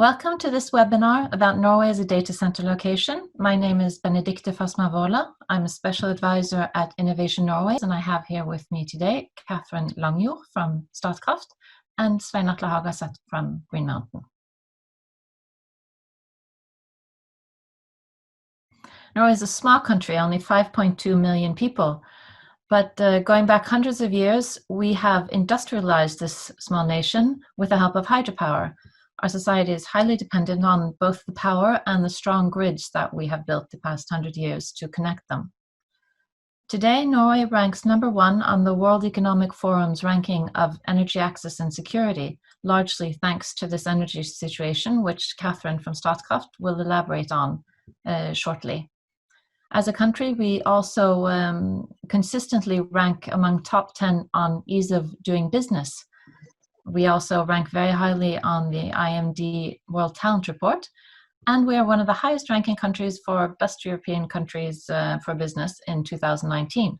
Welcome to this webinar about Norway as a data center location. My name is Benedicte Fasmavola. I'm a special advisor at Innovation Norway, and I have here with me today Catherine Langjord from Statkraft and Svein Atle Hagaseth from Green Mountain. Norway is a small country, only 5.2 million people. But going back hundreds of years, we have industrialized this small nation with the help of hydropower. Our society is highly dependent on both the power and the strong grids that we have built the past 100 years to connect them. Today, Norway ranks #1 on the World Economic Forum's ranking of energy access and security, largely thanks to this energy situation, which Catherine from Statkraft will elaborate on shortly. As a country, we also consistently rank among top 10 on ease of doing business. We also rank very highly on the IMD World Talent Report, and we are one of the highest ranking countries for best European countries for business in 2019.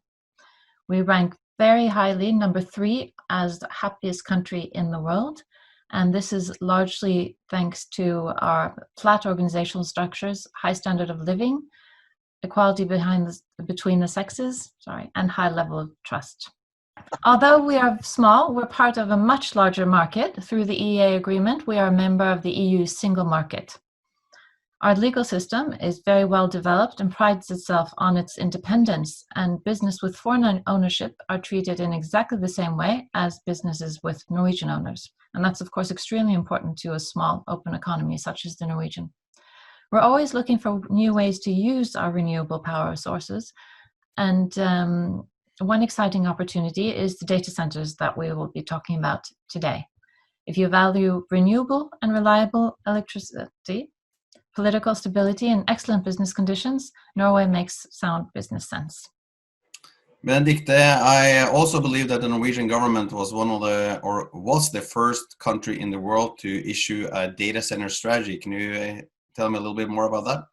We rank very highly, #3, as the happiest country in the world, and this is largely thanks to our flat organizational structures, high standard of living, equality between the sexes, and high level of trust. Although we are small, we're part of a much larger market. Through the EEA agreement, we are a member of the EU's single market. Our legal system is very well developed and prides itself on its independence, and business with foreign ownership are treated in exactly the same way as businesses with Norwegian owners. And that's, of course, extremely important to a small, open economy such as the Norwegian. We're always looking for new ways to use our renewable power sources, and one exciting opportunity is the data centers that we will be talking about today. If you value renewable and reliable electricity, political stability, and excellent business conditions, Norway makes sound business sense. Benedicte, I also believe that the Norwegian government was was the first country in the world to issue a data center strategy. Can you tell me a little bit more about that?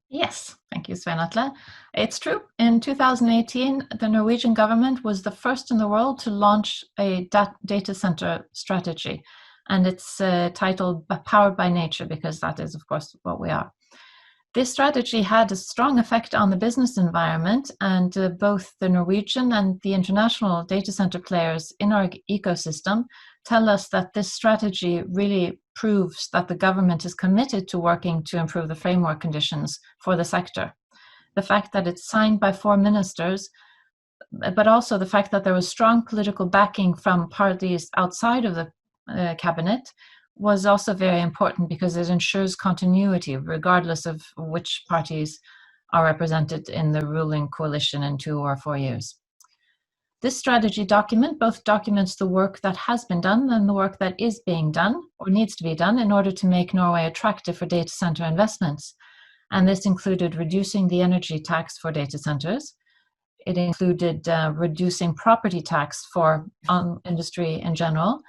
Yes, thank you, Svein Atle. It's true. In 2018, the Norwegian government was the first in the world to launch a data center strategy, and it's titled Powered by Nature, because that is, of course, what we are. This strategy had a strong effect on the business environment, and both the Norwegian and the international data center players in our ecosystem tell us that this strategy really proves that the government is committed to working to improve the framework conditions for the sector. The fact that it's signed by 4 ministers, but also the fact that there was strong political backing from parties outside of the cabinet, was also very important because it ensures continuity regardless of which parties are represented in the ruling coalition in 2 or 4 years. This strategy document both documents the work that has been done and the work that is being done or needs to be done in order to make Norway attractive for data center investments. And this included reducing the energy tax for data centers. It included reducing property tax for industry in general,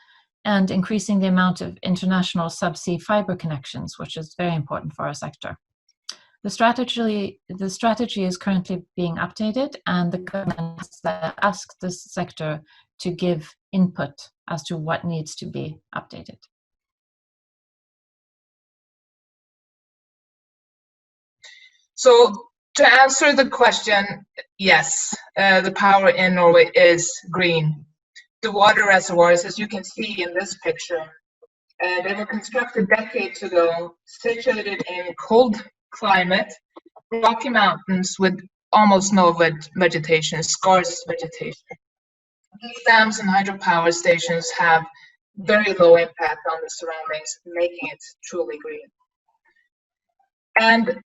and increasing the amount of international subsea fiber connections, which is very important for our sector. The strategy is currently being updated, and the government has asked the sector to give input as to what needs to be updated. So to answer the question, yes, the power in Norway is green. The water reservoirs, as you can see in this picture, they were constructed decades ago, situated in cold climate, rocky mountains with almost no vegetation, scarce vegetation. These dams and hydropower stations have very low impact on the surroundings, making it truly green. And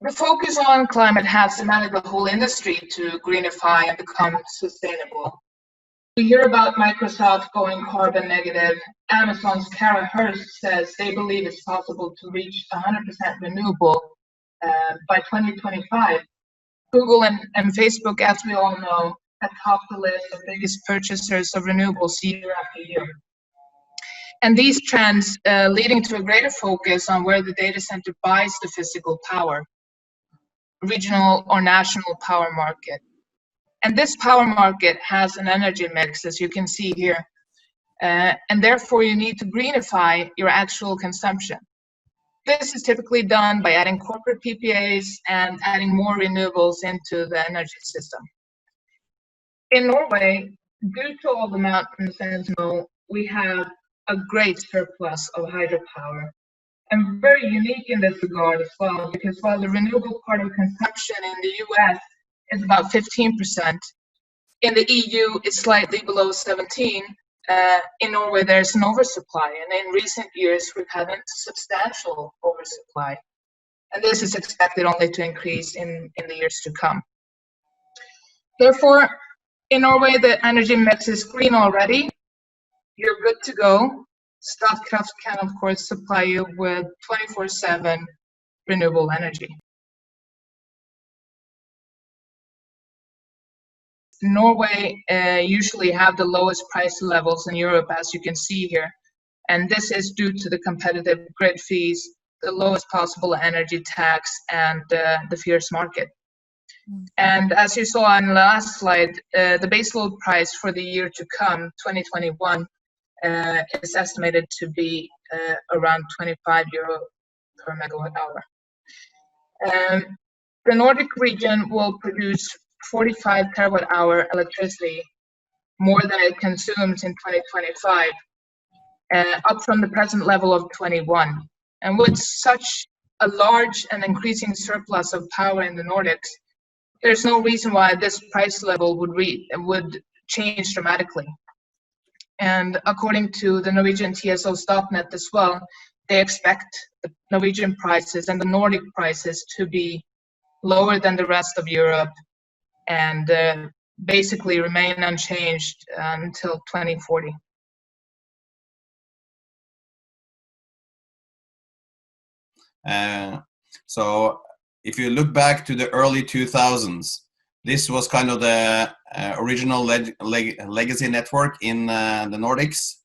the focus on climate has demanded the whole industry to greenify and become sustainable. We hear about Microsoft going carbon negative. Amazon's Kara Hurst says they believe it's possible to reach 100% renewable by 2025. Google and Facebook, as we all know, have topped the list of biggest purchasers of renewables year after year. And these trends leading to a greater focus on where the data center buys the physical power, regional or national power market. And this power market has an energy mix, as you can see here. and therefore you need to greenify your actual consumption. This is typically done by adding corporate PPAs and adding more renewables into the energy system. In Norway, due to all the mountains and snow, we have a great surplus of hydropower, and very unique in this regard as well, because while the renewable part of consumption in the US is about 15%, in the EU it's slightly below 17%. In Norway there's an oversupply, and in recent years we've had a substantial oversupply, and this is expected only to increase in the years to come. Therefore, in Norway the energy mix is green already. You're good to go. Statkraft can of course supply you with 24/7 renewable energy. Norway usually have the lowest price levels in Europe, as you can see here, and this is due to the competitive grid fees, the lowest possible energy tax, and the fierce market. And as you saw on the last slide, the baseload price for the year to come, 2021, is estimated to be around 25 euro per megawatt hour. The Nordic region will produce 45 terawatt hour electricity, more than it consumes in 2025, up from the present level of 21. And with such a large and increasing surplus of power in the Nordics, there's no reason why this price level would change dramatically. And according to the Norwegian TSO Statnett as well, they expect the Norwegian prices and the Nordic prices to be lower than the rest of Europe, and basically remain unchanged until 2040. So if you look back to the early 2000s, this was kind of the original legacy network in the Nordics.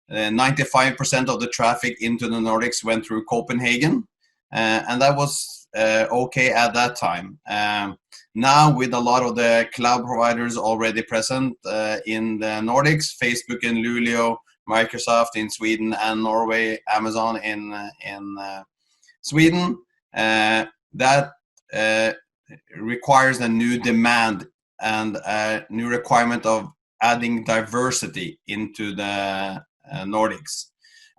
95% of the traffic into the Nordics went through Copenhagen, and that was okay at that time. Now, with a lot of the cloud providers already present in the Nordics, Facebook in Luleå, Microsoft in Sweden and Norway, Amazon in Sweden, that requires a new demand and a new requirement of adding diversity into the Nordics.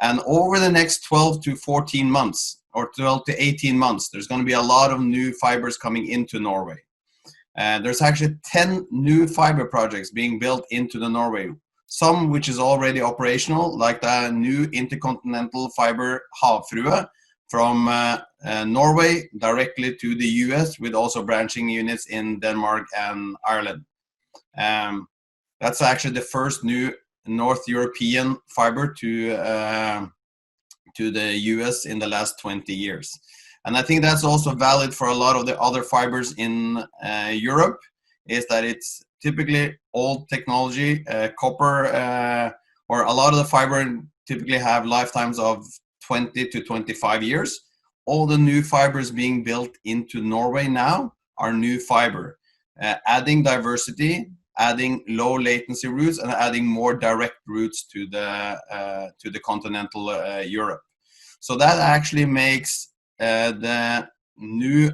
And over the next 12 to 14 months, or 12 to 18 months, there's going to be a lot of new fibers coming into Norway. There's actually 10 new fiber projects being built into the Norway, some which is already operational, like the new intercontinental fiber Havfrue from Norway directly to the US, with also branching units in Denmark and Ireland. That's actually the first new North European fiber to the US in the last 20 years. And I think that's also valid for a lot of the other fibers in Europe, is that it's typically old technology, copper, or a lot of the fiber typically have lifetimes of 20 to 25 years. All the new fibers being built into Norway now are new fiber, adding diversity, adding low latency routes, and adding more direct routes to the continental Europe. So that actually makes the new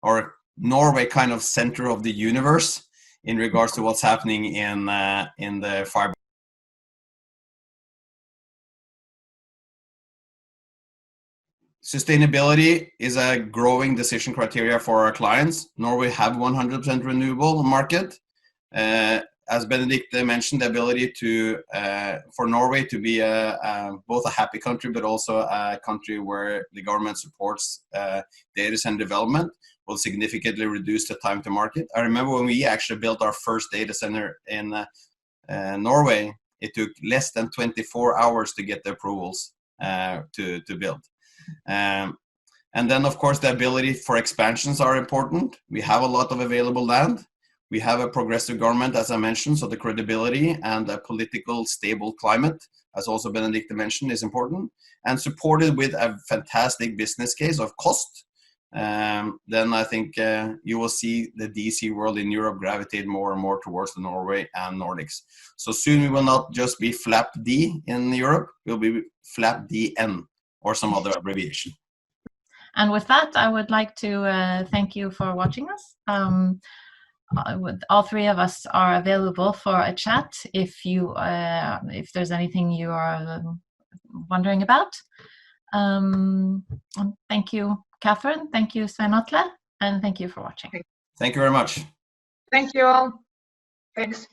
or Norway kind of center of the universe in regards to what's happening in the fiber. Sustainability is a growing decision criteria for our clients. Norway have 100% renewable market. As Benedicte mentioned, the ability to for Norway to be both a happy country, but also a country where the government supports data center development will significantly reduce the time to market. I remember when we actually built our first data center in Norway, it took less than 24 hours to get the approvals to build. And then, of course, the ability for expansions are important. We have a lot of available land. We have a progressive government, as I mentioned, so the credibility and a political stable climate, as also Benedicte mentioned, is important, and supported with a fantastic business case of cost, then I think you will see the DC world in Europe gravitate more and more towards the Norway and Nordics. So soon we will not just be flap D in Europe, we'll be flap DN or some other abbreviation. And with that, I would like to thank you for watching us. All three of us are available for a chat if there's anything you are wondering about. Thank you, Catherine. Thank you, Svein Atle, and thank you for watching. Thank you very much. Thank you all. Thanks.